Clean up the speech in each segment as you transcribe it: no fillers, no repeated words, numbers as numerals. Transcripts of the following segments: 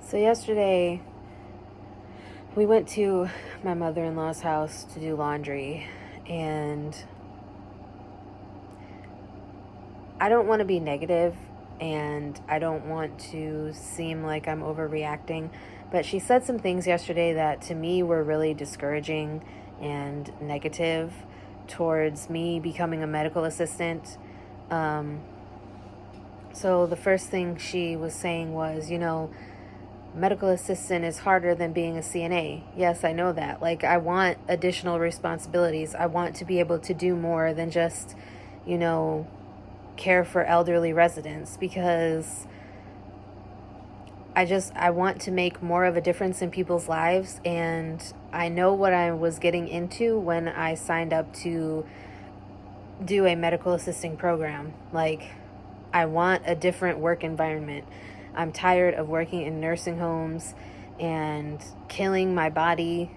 So yesterday, we went to my mother-in-law's house to do laundry, and I don't want to be negative, and I don't want to seem like I'm overreacting, but she said some things yesterday that to me were really discouraging and negative towards me becoming a medical assistant. Um, so the first thing she was saying was, medical assistant is harder than being a CNA. Yes, I know that. Like, I want additional responsibilities. I want to be able to do more than just, you know, care for elderly residents, because I want to make more of a difference in people's lives, and I know what I was getting into when I signed up to do a medical assisting program. Like, I want a different work environment. I'm tired of working in nursing homes and killing my body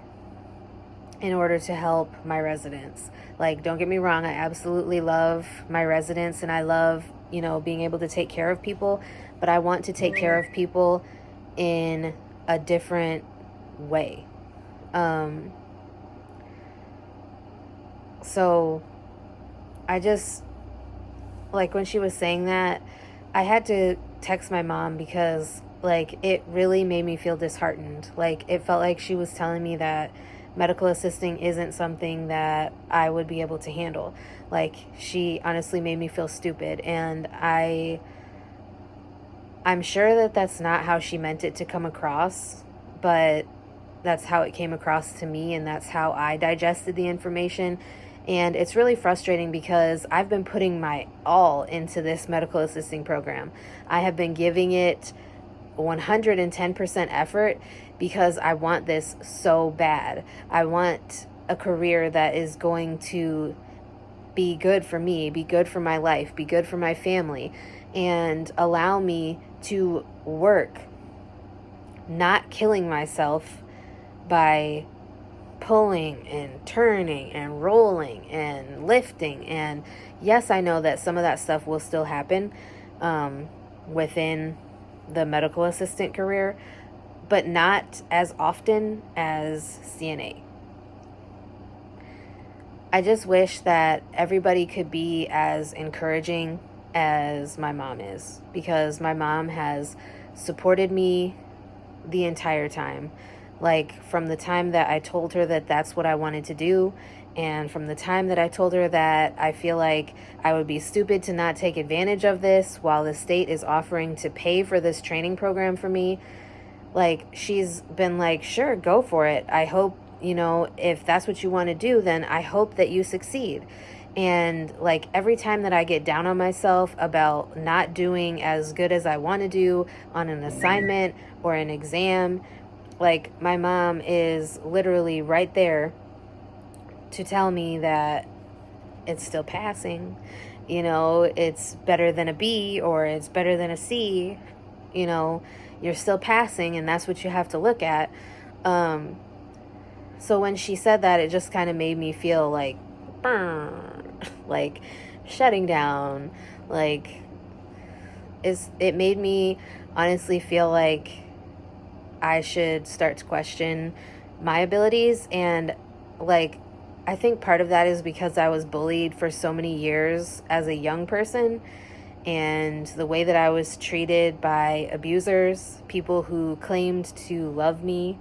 in order to help my residents. Like, don't get me wrong, I absolutely love my residents and I love, being able to take care of people, but I want to take care of people in a different way. So I just, like, when she was saying that, I had to text my mom because, like, it really made me feel disheartened. Like, it felt like she was telling me that medical assisting isn't something that I would be able to handle. Like, she honestly made me feel stupid, and I'm sure that that's not how she meant it to come across, but that's how it came across to me, and that's how I digested the information. And it's really frustrating because I've been putting my all into this medical assisting program. I have been giving it 110% effort because I want this so bad. I want a career that is going to be good for me, be good for my life, be good for my family, and allow me to work, not killing myself by pulling and turning and rolling and lifting. And yes, I know that some of that stuff will still happen within the medical assistant career, but not as often as CNA. I just wish that everybody could be as encouraging as my mom is, because my mom has supported me the entire time. Like, from the time that I told her that that's what I wanted to do, and from the time that I told her that I feel like I would be stupid to not take advantage of this while the state is offering to pay for this training program for me, like, she's been like, sure, go for it. I hope, if that's what you want to do, then I hope that you succeed. And, like, every time that I get down on myself about not doing as good as I want to do on an assignment or an exam, like, my mom is literally right there to tell me that it's still passing. It's better than a B, or it's better than a C. You're still passing, and that's what you have to look at. So when she said that, it just kind of made me feel like, like, shutting down. Like, it made me honestly feel like I should start to question my abilities. And, like, I think part of that is because I was bullied for so many years as a young person, and the way that I was treated by abusers, people who claimed to love me.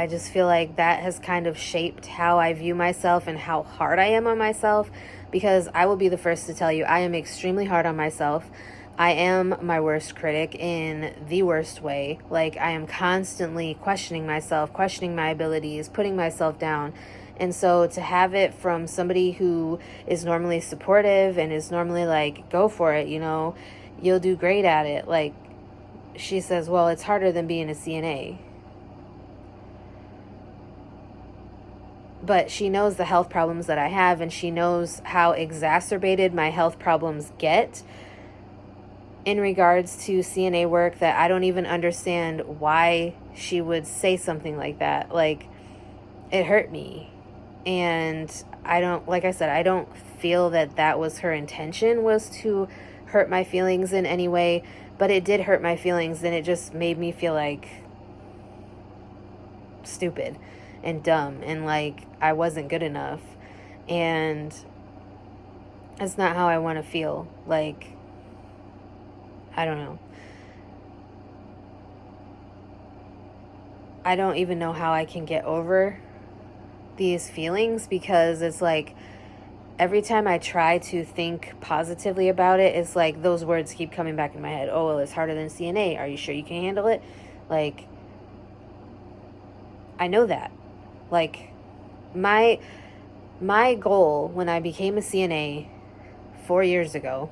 I just feel like that has kind of shaped how I view myself and how hard I am on myself, because I will be the first to tell you, I am extremely hard on myself. I am my worst critic in the worst way. Like, I am constantly questioning myself, questioning my abilities, putting myself down. And so to have it from somebody who is normally supportive and is normally like, go for it, you'll do great at it. Like, she says, well, it's harder than being a CNA. But she knows the health problems that I have, and she knows how exacerbated my health problems get in regards to CNA work, that I don't even understand why she would say something like that. Like, it hurt me. And I don't, like I said, I don't feel that that was her intention, was to hurt my feelings in any way, but it did hurt my feelings, and it just made me feel like stupid and dumb and like I wasn't good enough. And that's not how I want to feel. Like, I don't know. I don't even know how I can get over these feelings, because it's like every time I try to think positively about it, it's like those words keep coming back in my head. Oh, well, it's harder than CNA. Are you sure you can handle it? Like, I know that. Like, my goal when I became a CNA 4 years ago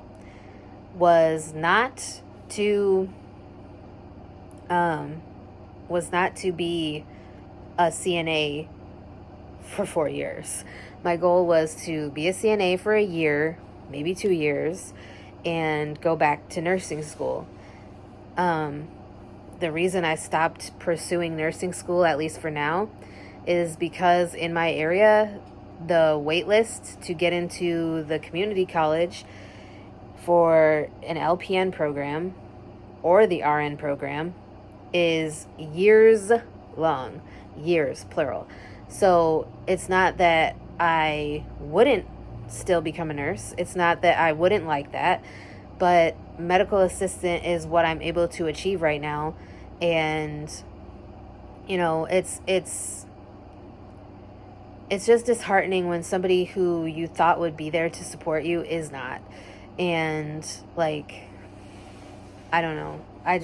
was not to be a CNA for 4 years. My goal was to be a CNA for a year, maybe 2 years, and go back to nursing school. The reason I stopped pursuing nursing school, at least for now, is because in my area, the wait list to get into the community college for an LPN program or the RN program is years long. Years, plural. So it's not that I wouldn't still become a nurse. It's not that I wouldn't like that. But medical assistant is what I'm able to achieve right now. And, you know, it's just disheartening when somebody who you thought would be there to support you is not. And, like, I don't know. I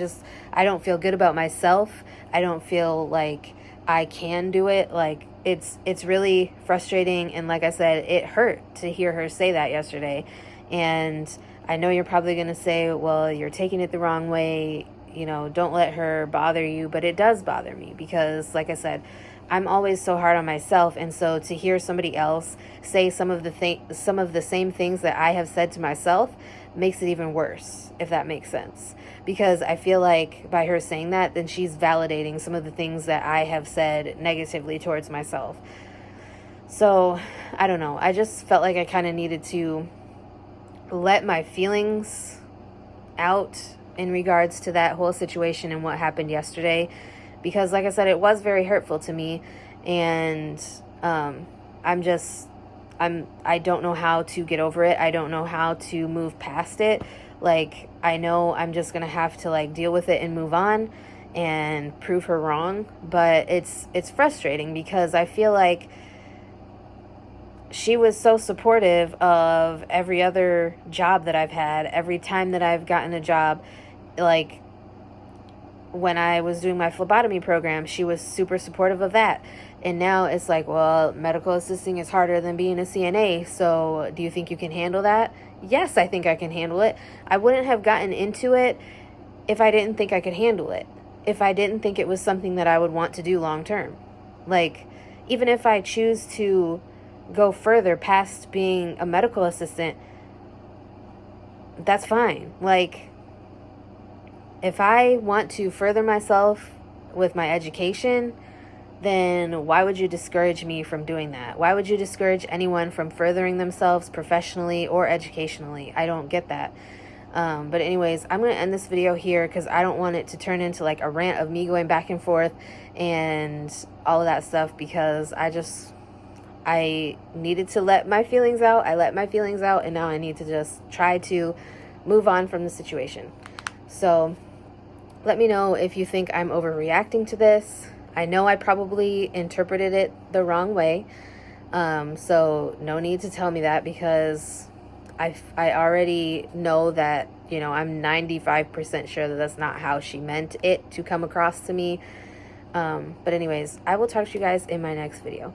don't feel good about myself. I don't feel like I can do it. Like, it's really frustrating. And like I said, it hurt to hear her say that yesterday. And I know you're probably going to say, well, you're taking it the wrong way. You know, don't let her bother you. But it does bother me because, like I said, I'm always so hard on myself. And so to hear somebody else say some of the same things that I have said to myself makes it even worse, if that makes sense. Because I feel like by her saying that, then she's validating some of the things that I have said negatively towards myself. So, I don't know. I just felt like I kind of needed to let my feelings out in regards to that whole situation and what happened yesterday. Because, like I said, it was very hurtful to me. And I don't know how to get over it. I don't know how to move past it. Like, I know I'm just going to have to, like, deal with it and move on and prove her wrong. But it's frustrating because I feel like she was so supportive of every other job that I've had. Every time that I've gotten a job, like, when I was doing my phlebotomy program, she was super supportive of that. And now it's like, well, medical assisting is harder than being a CNA. So do you think you can handle that? Yes, I think I can handle it. I wouldn't have gotten into it if I didn't think I could handle it. If I didn't think it was something that I would want to do long term. Like, even if I choose to go further past being a medical assistant, that's fine. Like, if I want to further myself with my education, then why would you discourage me from doing that? Why would you discourage anyone from furthering themselves professionally or educationally? I don't get that. But anyways, I'm going to end this video here because I don't want it to turn into like a rant of me going back and forth and all of that stuff, because I needed to let my feelings out. I let my feelings out, and now I need to just try to move on from the situation. So let me know if you think I'm overreacting to this. I know I probably interpreted it the wrong way. So no need to tell me that, because I already know that, you know, I'm 95% sure that that's not how she meant it to come across to me. But anyways, I will talk to you guys in my next video.